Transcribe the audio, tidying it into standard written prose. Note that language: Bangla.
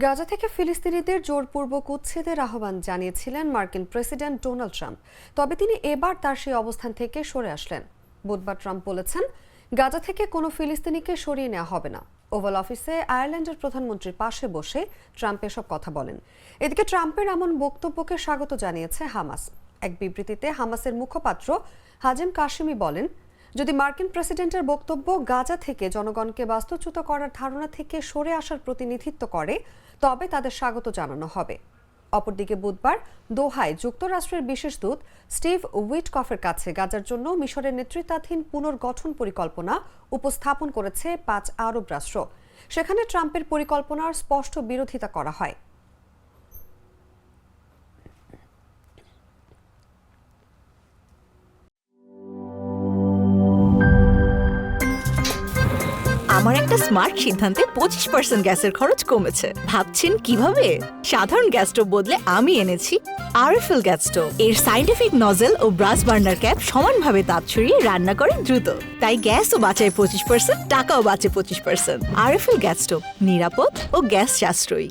গাজা থেকে ফিলিস্তিনিদের জোরপূর্বক উচ্ছেদের আহ্বান জানিয়েছিলেন মার্কিন প্রেসিডেন্ট ডোনাল্ড ট্রাম্প। তবে তিনি এবার তার সেই অবস্থান থেকে সরে আসলেন। বুধবার ট্রাম্প বলেছেন, গাজা থেকে কোনো ফিলিস্তিনিকে সরিয়ে নেওয়া হবে না। ওভাল অফিসে আয়ারল্যান্ডের প্রধানমন্ত্রীর পাশে বসে ট্রাম্প এসব কথা বলেন। এদিকে ট্রাম্পের এমন বক্তব্যকে স্বাগত জানিয়েছে হামাস। এক বিবৃতিতে হামাসের মুখপাত্র হাজেম কাশিমি বলেন, যদি মার্কিন প্রেসিডেন্টের বক্তব্য গাজা থেকে জনগণকে বাস্তুচ্যুত করার ধারণা থেকে সরে আসার প্রতিনিধিত্ব করে, তবে তাদের স্বাগত জানানো হবে। অপরদিকে বুধবার দোহায় যুক্তরাষ্ট্রের বিশেষ দূত স্টিভ উইটকফের কাছে গাজার জন্য মিশরের নেতৃত্বাধীন পুনর্গঠন পরিকল্পনা উপস্থাপন করেছে 5 আরব রাষ্ট্র। সেখানে ট্রাম্পের পরিকল্পনার স্পষ্ট বিরোধিতা করা হয়। আমার একটা স্মার্ট সিদ্ধান্তে 25% গ্যাসের খরচ কমেছে। ভাবছেন কিভাবে? সাধারণ গ্যাস স্টোভ বদলে আমি এনেছি আরএফএল গ্যাস স্টোভ। এর সাইন্টিফিক নজল ও ব্রাস বার্নার ক্যাপ সমানভাবে তাপ ছড়িয়ে রান্না করে দ্রুত। তাই গ্যাসও বাঁচায় 25%, টাকাও বাঁচে 25%। আরএফএল গ্যাস স্টোভ নিরাপদ ও গ্যাস সাশ্রয়ী।